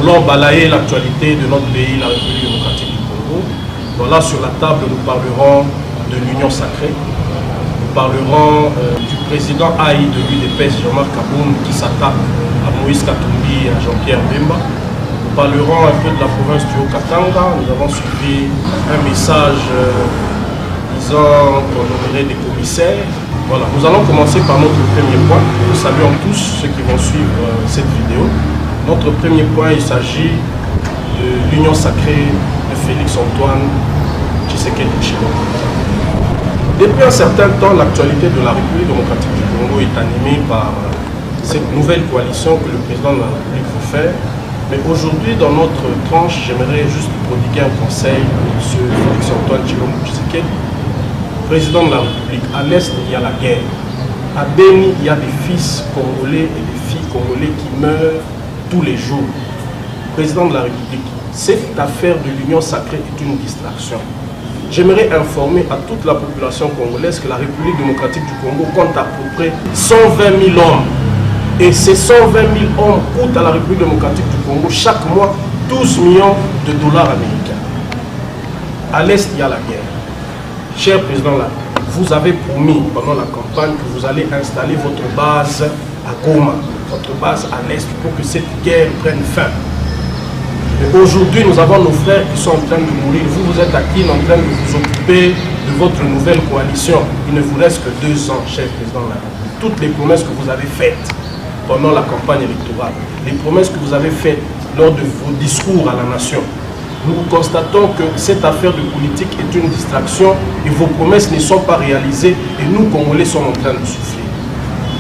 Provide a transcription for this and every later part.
voulant balayer l'actualité de notre pays, la République démocratique du Congo. Voilà, sur la table, nous parlerons de l'Union sacrée. Nous parlerons du président Aïe de l'UDPS, Jean-Marc Kaboun, qui s'attaque à Moïse Katumbi et à Jean-Pierre Bemba. Nous parlerons un peu de la province du Haut-Katanga. Nous avons suivi un message disant qu'on nommerait des commissaires. Voilà, nous allons commencer par notre premier point. Nous saluons tous ceux qui vont suivre cette vidéo. Notre premier point, il s'agit de l'union sacrée de Félix-Antoine Tshisekedi Tshilombo. Depuis un certain temps, l'actualité de la République démocratique du Congo est animée par cette nouvelle coalition que le président de la République veut faire. Mais aujourd'hui, dans notre tranche, j'aimerais juste prodiguer un conseil à M. Félix-Antoine Tshilombo Tshisekedi, président de la République. À l'Est, il y a la guerre. À Beni, il y a des fils congolais et des filles congolais qui meurent tous les jours. Président de la République, cette affaire de l'union sacrée est une distraction. J'aimerais informer à toute la population congolaise que la République démocratique du Congo compte à peu près 120 000 hommes. Et ces 120 000 hommes coûtent à la République démocratique du Congo chaque mois 12 millions de dollars américains. À l'Est, il y a la guerre. Cher président, vous avez promis pendant la campagne que vous allez installer votre base à Goma, votre base à l'Est, pour que cette guerre prenne fin. Aujourd'hui, nous avons nos frères qui sont en train de mourir. Vous êtes à Kin en train de vous occuper de votre nouvelle coalition. Il ne vous reste que 2 ans, cher président. Toutes les promesses que vous avez faites pendant la campagne électorale, les promesses que vous avez faites lors de vos discours à la nation, nous constatons que cette affaire de politique est une distraction et vos promesses ne sont pas réalisées et nous, Congolais, sommes en train de souffrir.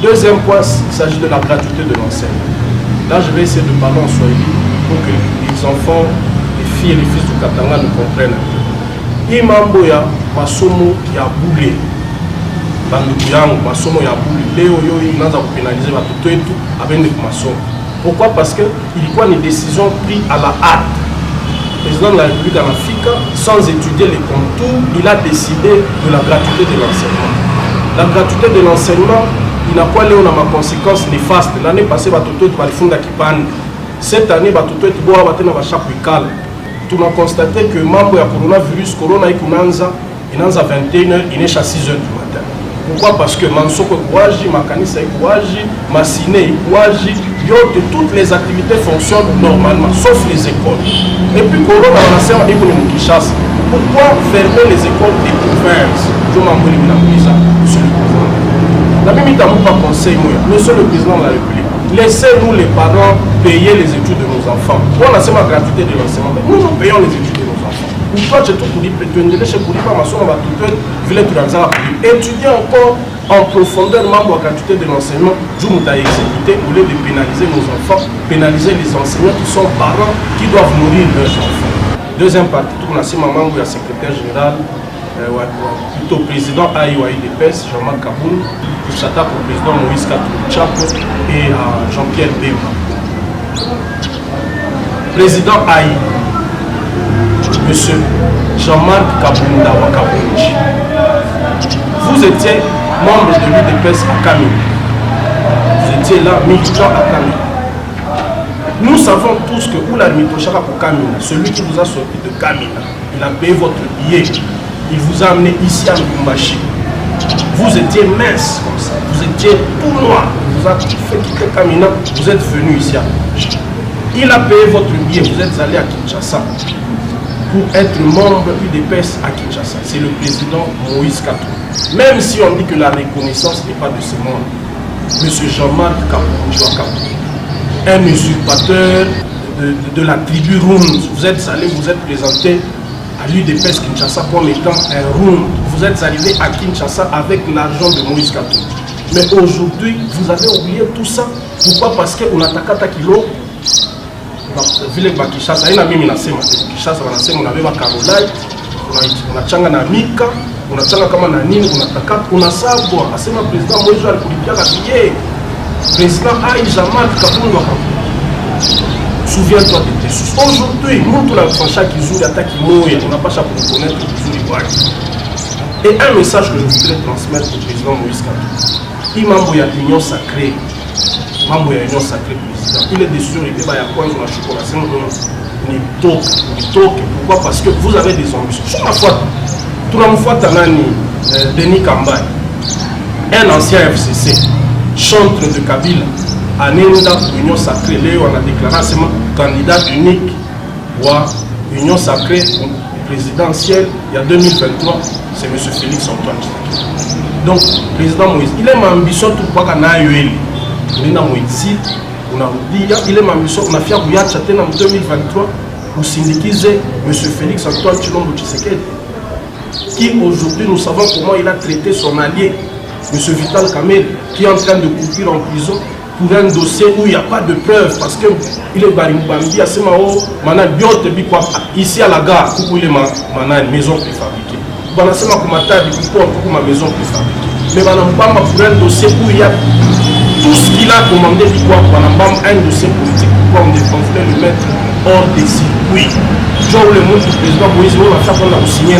Deuxième point, il s'agit de la gratuité de l'enseignement. Là, je vais essayer de parler en Swahili pour que les enfants, les filles et les fils du Katanga nous comprennent un peu. Imambo ya masomo ya boulé. Banduku yangu masomo ya boulé. Leo yo inaanza kupénaliser watoto wetu abende ku masomo. Pourquoi? Parce que il y a une décision prise à la hâte. Le président de la République en Afrique, sans étudier les contours, il a décidé de la gratuité de l'enseignement. La gratuité de l'enseignement, il n'a pas léon ma conséquence néfaste. L'année passée, Batoto est parti fondre Kipan. Cette année, Batoto est bois battu dans la chape calme. Tout a constaté que membre du coronavirus, corona et kunanza, il est à 21h, il est à 6h du matin. Pourquoi? Parce que Mansoko Kouaji, Makanisa Kouaji, Massine Kouaji, toutes les activités fonctionnent normalement, sauf les écoles. Et puis corona, on a servi à Kinshasa. Pourquoi fermer les écoles des provinces? Je m'en vais sur le gouvernement. La même idée, pas conseil, monsieur le président de la République, laissez-nous les parents payer les études de nos enfants. On a seulement la gratuité de l'enseignement, mais nous payons les études de nos enfants. Pourquoi j'ai tout pour dire, étudier encore en profondeur membre de la gratuité de l'enseignement, je vous ai exécuté au lieu de pénaliser nos enfants, pénaliser les enseignants qui sont parents, qui doivent nourrir leurs enfants. Deuxième partie, tout le monde membre du secrétaire général, plutôt président AIOAIDPS, Jean-Marc Kaboun, qui s'attaque au président Moïse Katumbi et à Jean-Pierre Bemba. Président Aïe, monsieur Jean-Marc Kaboun Wakabounji, vous étiez membre de l'UDPS à Kamina. Vous étiez là, militant à Kamina. Nous savons tous que où la Mitochara pour Kamina, celui qui vous a sorti de Kamina, il a payé votre billet. Il vous a amené ici à Lubumbashi. Vous étiez mince comme ça, vous étiez tout noir. Il vous a fait quitter Kamina, vous êtes venu ici à Lubumbashi. Il a payé votre billet, vous êtes allé à Kinshasa pour être membre UDPS à Kinshasa. C'est le président Moïse Katumbi. Même si on dit que la reconnaissance n'est pas de ce monde, monsieur Jean-Marc Kaboun, un usurpateur de la tribu Round, vous êtes allé, vous êtes présenté à l'UDPS Kinshasa comme étant un Round. Vous êtes arrivé à Kinshasa avec l'argent de Moïse Katumbi. Mais aujourd'hui, vous avez oublié tout ça. Pourquoi? Parce qu'on attaque à Kilo. Vile ba Kinshasa, ina mimi nasema Kinshasa wanasema unabeba Karolai, unachanga na Mika, unachanga kama na nini, unataka unasabwa. Asema president Moïse alikulipia billet. Président Aïe Jean-Marc Kaboun Wakabounji. Souviens-toi de tes sources. Aujourd'hui, nous tous la franchise qui joue l'attaque qui on n'a pas cherché pour connaître le Et un message que je voudrais transmettre au président Moïse Kaboun. Imambo ya l'union sacrée. mambo ya union sacrée président. Il est déçu de débat ya kwanza na chocolat c'est ni toke. Pourquoi? Parce que vous avez des ambitions. Sur la fois, tout le monde Denis Kambay, un ancien FCC, chantre de Kabila, à Nenda, Union Sacrée, on a déclaré seulement candidat unique pour Union Sacrée présidentielle il y a 2023, c'est M. Félix Antoine Tshisekedi. Donc, président Moïse, il est ma ambition tout pour qu'on aille il est ma ambition, on a fait en 2023 pour syndiquiser M. Félix Antoine Tshisekedi, qui aujourd'hui nous savons comment il a traité son allié, M. Vital Kamerhe, qui est en train de courir en prison pour un dossier où il n'y a pas de preuves, parce qu'il est Barimbambi, à ce moment ici à la gare, où il est une maison préfabriquée. Il y ma maison préfabriquée. Mais pour un dossier où il y a tout ce qu'il a commandé, un dossier politique, pourquoi on voulait le mettre hors des circuits. Genre le monde du président Moïse, on va faire qu'on a signé.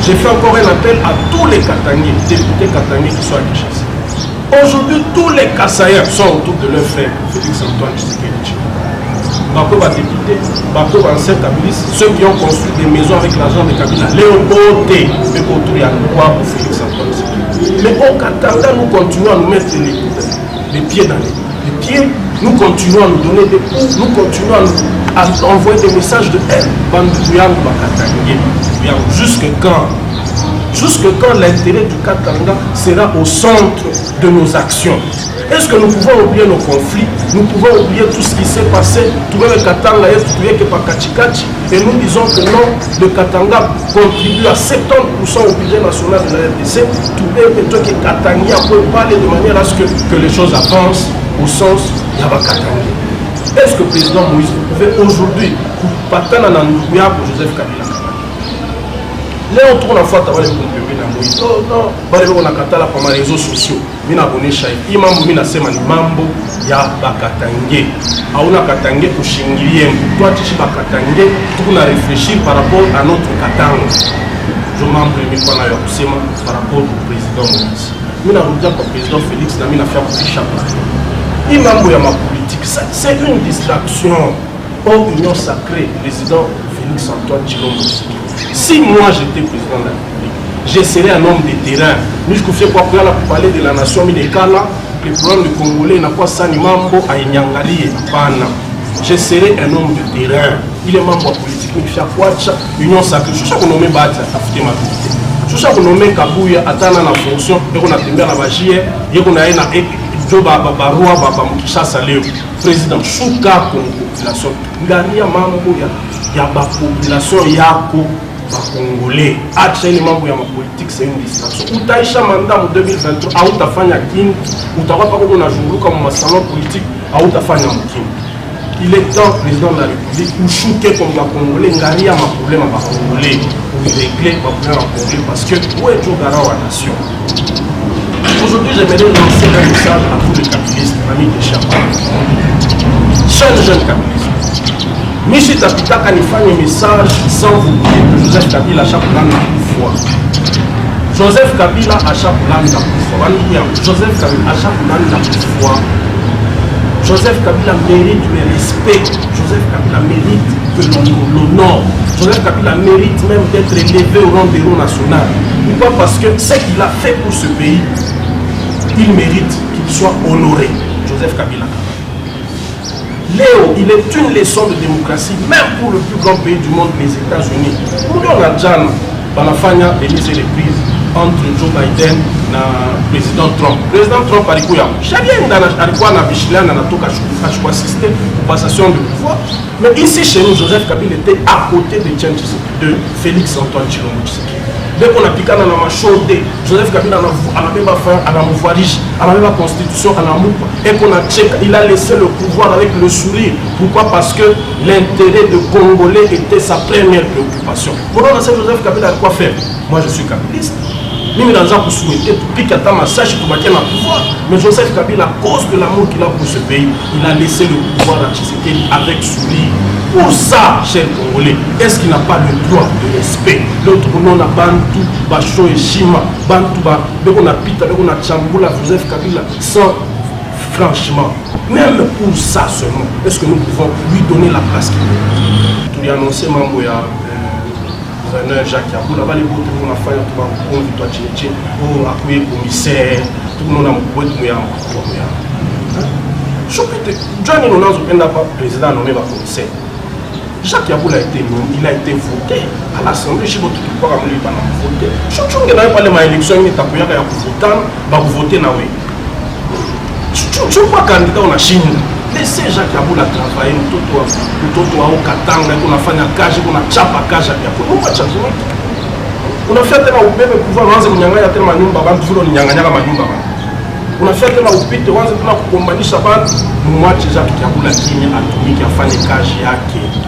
J'ai fait encore un appel à tous les Katangais, députés Katangais qui sont à Kinshasa. Aujourd'hui, tous les Kassaïens sont autour de leur frère, Félix Antoine Tshisekedi. Bako va député, Bako va ancien Kabilis, ceux qui ont construit des maisons avec l'argent de Kabila, Léopold, mais autour il y a quoi pour Félix Antoine Tshisekedi. Mais au Katanga, nous continuons à nous mettre les pieds dans les pieds, nous continuons à nous donner des coups, nous continuons à envoyer des messages de haine. Jusque quand l'intérêt du Katanga sera au centre de nos actions? Est-ce que nous pouvons oublier nos conflits? Nous pouvons oublier tout ce qui s'est passé? Trouver le Katanga et nous disons que non, le Katanga contribue à 70% au budget national de la RDC. Trouver que Katanga peut parler de manière à ce que les choses avancent au sens de Katanga. Est-ce que le président Moïse pouvait aujourd'hui partir dans Ndouya pour Joseph Kabila? Là, on tourne la fois à les compléments dans Moïse. Oh non, on a katala par les réseaux sociaux. Mina abonné Chaï. Imam Mina Sema ni mambo ya Bakatangé. Auna Katangé pour Shingiliem. Toi, tu vas Bakatangé, tu vas réfléchir par rapport à notre Katanga. Je m'en prie, par rapport au président Moïse. Mina Roudia pour le président Félix, Mina fait pour Chapa. Imam ya ma politique, c'est une distraction. Hors union sacrée, président Félix Antoine Tshisekedi. Si moi j'étais président de la République, je serais un homme de terrain. Nous, je fais quoi pour parler de la nation Minekala, le problème du Congolais n'a pas ça ni mambo à Inyangali et Pana. Je serais un homme de terrain. Il est membre politique, mais il fait quoi? Union sacrée. Je sais qu'on nomme Bata, Tafute Matuté. Je sais qu'on nomme Kabouya, Atana la fonction, et qu'on a tombé à la magie, et qu'on a eu Joba Babarua, Baba Mukishasa Léo, président Chouka pour la population. Gania mambo ya ba population yako ba congolais. Acha ni mambo ya ma politique, c'est une distraction. Utaisha mandat en 2023, au utafanya kini, utakuwa pa kuna zunguka mu salon politique, au utafanya mkini. Il est temps, président de la République, pour chouquer comme les Congolais, il y a un problème à Congolais, pour régler le problème à Congolais, parce que où est le garant à la nation? Aujourd'hui, j'aimerais lancer un message à tous les capitalistes, amis de Chapa. Jeune capitaliste. Michi Tapita Kanifani message sans vous dire que Joseph Kabila a chaque plan de pouvoir. Joseph Kabila a chaque plan de pouvoir. Joseph Kabila a chaque plan de pouvoir. Joseph Kabila mérite le respect. Joseph Kabila mérite que l'honneur. Joseph Kabila mérite même d'être élevé au rang d'héros national. Pourquoi? Parce que ce qu'il a fait pour ce pays, il mérite qu'il soit honoré. Joseph Kabila. Léo, il est une leçon de démocratie, même pour le plus grand pays du monde, les États-Unis. Nous avons déjà Banafanya et mise les prises entre Joe Biden et le président Trump. Le président Trump a dit que je assister aux passations de pouvoir. Mais ici chez nous, Joseph Kabila était à côté de Félix Antoine Tshisekedi. Dès qu'on a piqué dans la chaude, Joseph Kabila a même fait à la moufarige, à la même constitution, à la moupa, et qu'on a checké, il a laissé le pouvoir avec le sourire. Pourquoi? Parce que l'intérêt de Congolais était sa première préoccupation. Pourquoi Joseph Kabila a quoi faire? Moi je suis kabiliste. Mimi dans un souhaité pour piquer à massage pour maintenir le pouvoir. Mais Joseph Kabila, à cause de l'amour qu'il a pour ce pays, il a laissé le pouvoir à Tshisekedi avec sourire. Pour ça, cher Congolais, est-ce qu'il n'a pas le droit de respect? L'autre nom a Bantu, Bacho et Shima, Bantu, on a Pita, on a Chambula, Joseph Kabila, sans Franchement, même pour ça seulement, est-ce que nous pouvons lui donner la place qu'il mérite? Tu lui as annoncé Mambo ya gouverneur Jacques Yaboula, va les autres on a fait tout va pour victoire Tchétché, pour appuyer le commissaire, tout le monde a beaucoup de moyens. Johnny Nonanzo n'a pas président nommé par commissaire. Jacques Yaboula a été nommé, il a été voté à l'Assemblée, je ne sais pas comment il a voté. Je ne sais pas si l'élection il est appuyé à voter na oui. Tu vois candidat on a Chine. Laissez Jacques Yaboula travailler, mtoto wa Katanga, kuna fanya kazi, kuna chapa kazi ya Yaboula. Mungu achazuni. Unafia tena ubebe pouvoir uanze kunyang'anya tena manyumba bantu vile unyang'anyaka manyumba bantu. Unafia tena upite uanze tena kukombanisha bantu, mumwache Jacques Yaboula kimya atumike afanye kazi yake.